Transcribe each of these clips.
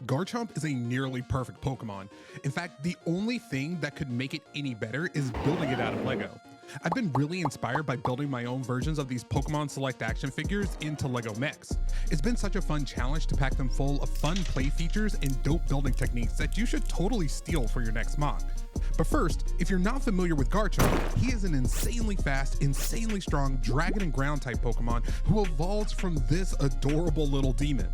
Garchomp is a nearly perfect Pokemon. In fact, the only thing that could make it any better is building it out of Lego. I've been really inspired by building my own versions of these Pokemon Select action figures into Lego mechs. It's been such a fun challenge to pack them full of fun play features and dope building techniques that you should totally steal for your next mock. But first, if you're not familiar with Garchomp, he is an insanely fast, insanely strong dragon and ground type Pokemon who evolves from this adorable little demon.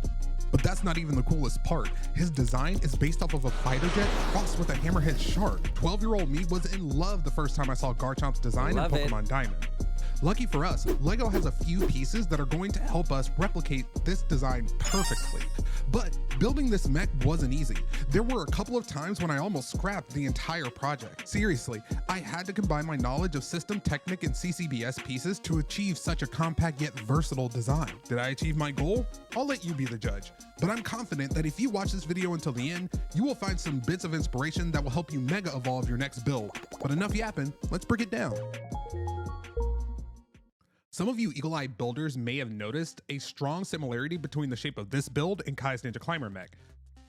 But that's not even the coolest part. His design is based off of a fighter jet crossed with a hammerhead shark. 12-year-old me was in love the first time I saw Garchomp's design in Pokemon Diamond. Lucky for us, Lego has a few pieces that are going to help us replicate this design perfectly. But building this mech wasn't easy. There were a couple of times when I almost scrapped the entire project. Seriously, I had to combine my knowledge of System Technic and CCBS pieces to achieve such a compact yet versatile design. Did I achieve my goal? I'll let you be the judge. But I'm confident that if you watch this video until the end, you will find some bits of inspiration that will help you mega evolve your next build. But enough yapping, let's break it down. Some of you eagle-eyed builders may have noticed a strong similarity between the shape of this build and Kai's Ninja Climber mech.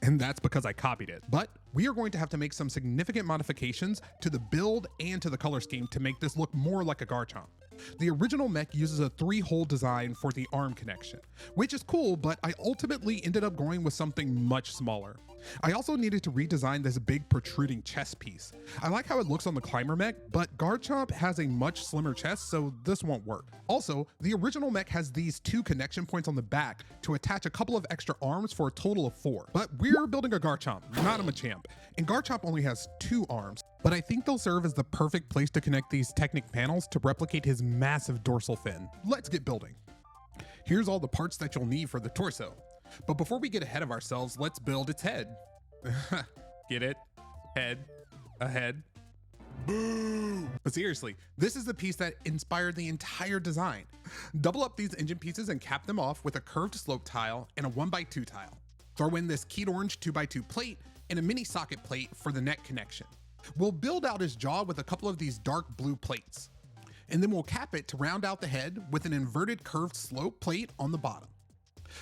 And that's because I copied it. But we are going to have to make some significant modifications to the build and to the color scheme to make this look more like a Garchomp. The original mech uses a 3-hole design for the arm connection, which is cool, but I ultimately ended up going with something much smaller. I also needed to redesign this big protruding chest piece. I like how it looks on the Climber mech, but Garchomp has a much slimmer chest, so this won't work. Also, the original mech has these 2 connection points on the back to attach a couple of extra arms for a total of 4. But we're building a Garchomp, not a Machamp, and Garchomp only has 2 arms. But I think they'll serve as the perfect place to connect these Technic panels to replicate his massive dorsal fin. Let's get building. Here's all the parts that you'll need for the torso. But before we get ahead of ourselves, let's build its head. Get it? Head. A head. Boo! But seriously, this is the piece that inspired the entire design. Double up these engine pieces and cap them off with a curved slope tile and a 1x2 tile. Throw in this keyed orange 2x2 plate and a mini socket plate for the neck connection. We'll build out his jaw with a couple of these dark blue plates. And then we'll cap it to round out the head with an inverted curved slope plate on the bottom.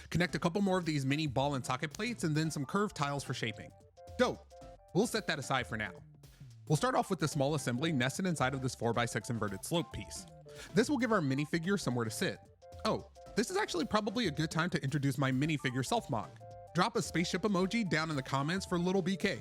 Connect a couple more of these mini ball and socket plates and then some curved tiles for shaping. Dope. We'll set that aside for now. We'll start off with the small assembly nested inside of this 4x6 inverted slope piece. This will give our minifigure somewhere to sit. Oh, this is actually probably a good time to introduce my minifigure self-mock. Drop a spaceship emoji down in the comments for little BK.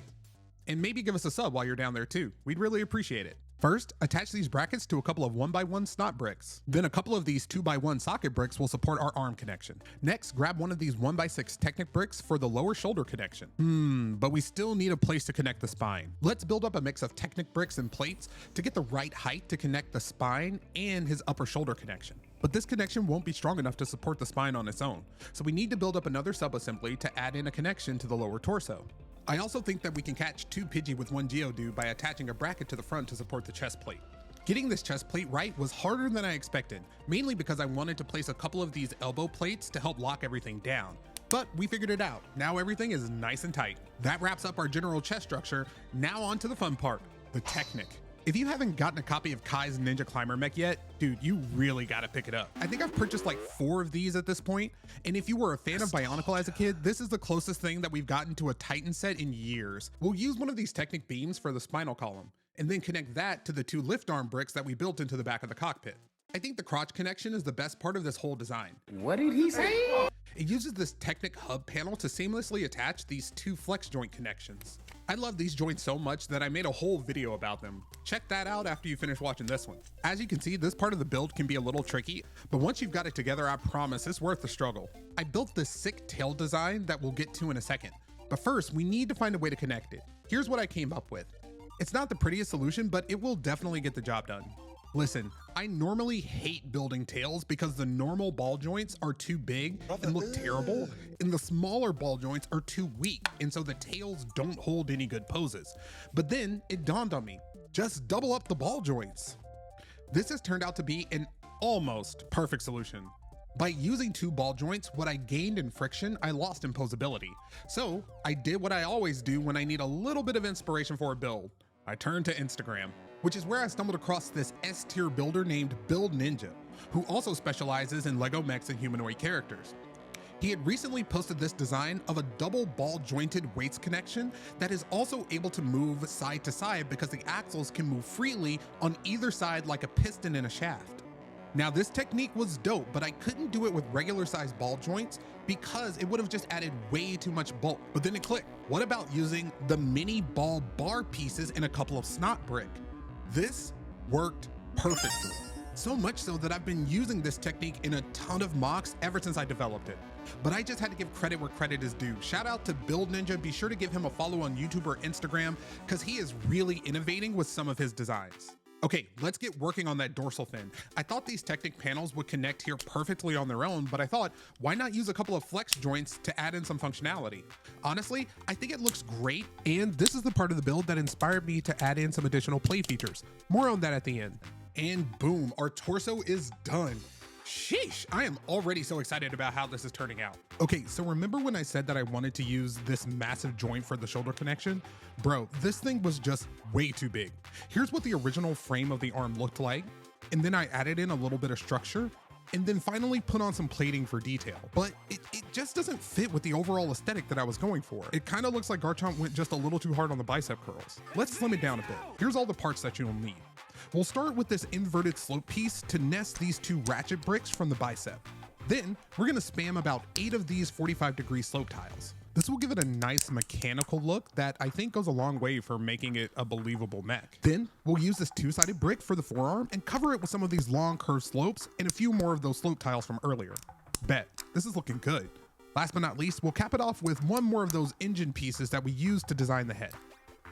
And maybe give us a sub while you're down there too. We'd really appreciate it. First, attach these brackets to a couple of 1x1 snot bricks. Then a couple of these 2x1 socket bricks will support our arm connection. Next, grab one of these 1x6 Technic bricks for the lower shoulder connection. But we still need a place to connect the spine. Let's build up a mix of Technic bricks and plates to get the right height to connect the spine and his upper shoulder connection. But this connection won't be strong enough to support the spine on its own, so we need to build up another sub-assembly to add in a connection to the lower torso. I also think that we can catch 2 Pidgey with 1 Geodude by attaching a bracket to the front to support the chest plate. Getting this chest plate right was harder than I expected, mainly because I wanted to place a couple of these elbow plates to help lock everything down. But we figured it out. Now everything is nice and tight. That wraps up our general chest structure. Now on to the fun part, the Technic. If you haven't gotten a copy of Kai's Ninja Climber mech yet, dude, you really gotta pick it up. I think I've purchased like 4 of these at this point, and if you were a fan of Bionicle as a kid, this is the closest thing that we've gotten to a Titan set in years. We'll use one of these Technic beams for the spinal column, and then connect that to the 2 lift arm bricks that we built into the back of the cockpit. I think the crotch connection is the best part of this whole design. What did he say? It uses this Technic hub panel to seamlessly attach these 2 flex joint connections. I love these joints so much that I made a whole video about them. Check that out after you finish watching this one. As you can see, this part of the build can be a little tricky, but once you've got it together, I promise it's worth the struggle. I built this sick tail design that we'll get to in a second, but first we need to find a way to connect it. Here's what I came up with. It's not the prettiest solution, but it will definitely get the job done. Listen, I normally hate building tails because the normal ball joints are too big and look terrible, and the smaller ball joints are too weak, and so the tails don't hold any good poses. But then it dawned on me, just double up the ball joints. This has turned out to be an almost perfect solution. By using 2 ball joints, what I gained in friction, I lost in posability. So I did what I always do when I need a little bit of inspiration for a build. I turned to Instagram, which is where I stumbled across this S-tier builder named Build Ninja, who also specializes in Lego mechs and humanoid characters. He had recently posted this design of a double ball jointed weights connection that is also able to move side to side because the axles can move freely on either side like a piston in a shaft. Now this technique was dope, but I couldn't do it with regular sized ball joints because it would have just added way too much bulk. But then it clicked. What about using the mini ball bar pieces in a couple of snot brick? This worked perfectly. So much so that I've been using this technique in a ton of mocks ever since I developed it. But I just had to give credit where credit is due. Shout out to Build Ninja. Be sure to give him a follow on YouTube or Instagram because he is really innovating with some of his designs. Okay, let's get working on that dorsal fin. I thought these Technic panels would connect here perfectly on their own, but I thought, why not use a couple of flex joints to add in some functionality? Honestly, I think it looks great, and this is the part of the build that inspired me to add in some additional play features. More on that at the end. And boom, our torso is done. Sheesh, I am already so excited about how this is turning out. Okay, so remember when I said that I wanted to use this massive joint for the shoulder connection? Bro, this thing was just way too big. Here's what the original frame of the arm looked like, and then I added in a little bit of structure, and then finally put on some plating for detail. But it just doesn't fit with the overall aesthetic that I was going for. It kind of looks like Garchomp went just a little too hard on the bicep curls. Let's slim it down a bit. Here's all the parts that you'll need. We'll start with this inverted slope piece to nest these 2 ratchet bricks from the bicep. Then we're gonna spam about 8 of these 45-degree slope tiles. This will give it a nice mechanical look that I think goes a long way for making it a believable mech. Then we'll use this 2-sided brick for the forearm and cover it with some of these long curved slopes and a few more of those slope tiles from earlier. Bet, this is looking good. Last but not least, we'll cap it off with one more of those engine pieces that we used to design the head.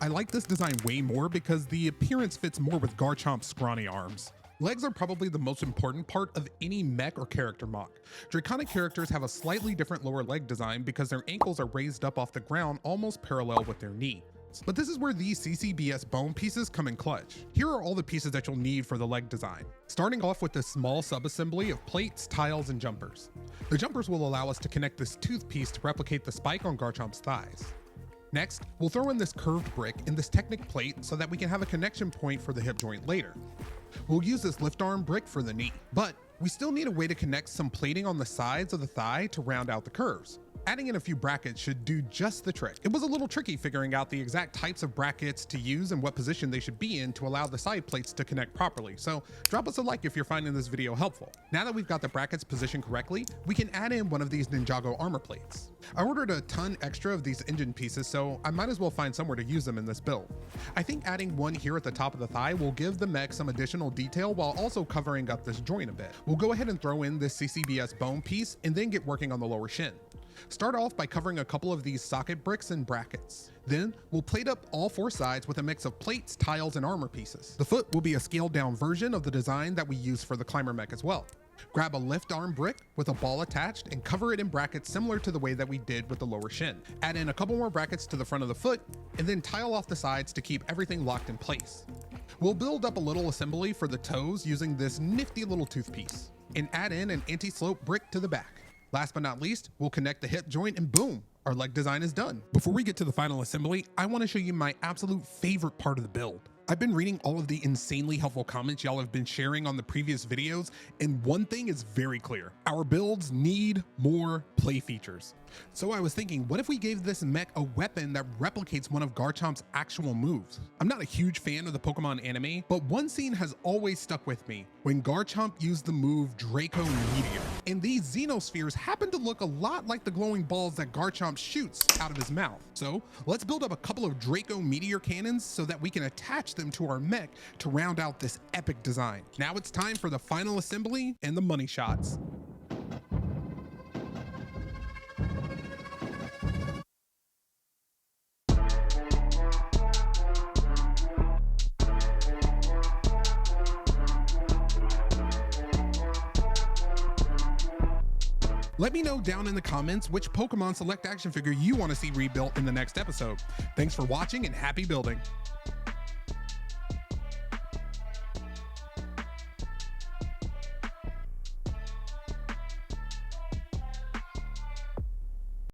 I like this design way more because the appearance fits more with Garchomp's scrawny arms. Legs are probably the most important part of any mech or character mock. Draconic characters have a slightly different lower leg design because their ankles are raised up off the ground almost parallel with their knee. But this is where these CCBS bone pieces come in clutch. Here are all the pieces that you'll need for the leg design. Starting off with this small sub-assembly of plates, tiles, and jumpers. The jumpers will allow us to connect this tooth piece to replicate the spike on Garchomp's thighs. Next, we'll throw in this curved brick in this Technic plate so that we can have a connection point for the hip joint later. We'll use this lift arm brick for the knee, but we still need a way to connect some plating on the sides of the thigh to round out the curves. Adding in a few brackets should do just the trick. It was a little tricky figuring out the exact types of brackets to use and what position they should be in to allow the side plates to connect properly, so drop us a like if you're finding this video helpful. Now that we've got the brackets positioned correctly, we can add in one of these Ninjago armor plates. I ordered a ton extra of these engine pieces, so I might as well find somewhere to use them in this build. I think adding one here at the top of the thigh will give the mech some additional detail while also covering up this joint a bit. We'll go ahead and throw in this CCBS bone piece and then get working on the lower shin. Start off by covering a couple of these socket bricks and brackets. Then we'll plate up all 4 sides with a mix of plates, tiles, and armor pieces. The foot will be a scaled down version of the design that we use for the climber mech as well. Grab a lift arm brick with a ball attached and cover it in brackets similar to the way that we did with the lower shin. Add in a couple more brackets to the front of the foot and then tile off the sides to keep everything locked in place. We'll build up a little assembly for the toes using this nifty little tooth piece and add in an anti-slope brick to the back. Last but not least, we'll connect the hip joint and boom, our leg design is done. Before we get to the final assembly, I want to show you my absolute favorite part of the build. I've been reading all of the insanely helpful comments y'all have been sharing on the previous videos, and one thing is very clear. Our builds need more play features. So I was thinking, what if we gave this mech a weapon that replicates one of Garchomp's actual moves? I'm not a huge fan of the Pokemon anime, but one scene has always stuck with me, when Garchomp used the move Draco Meteor. And these Xenospheres happen to look a lot like the glowing balls that Garchomp shoots out of his mouth. So let's build up a couple of Draco Meteor cannons so that we can attach them to our mech to round out this epic design. Now it's time for the final assembly and the money shots. Let me know down in the comments which Pokemon Select action figure you want to see rebuilt in the next episode. Thanks for watching and happy building.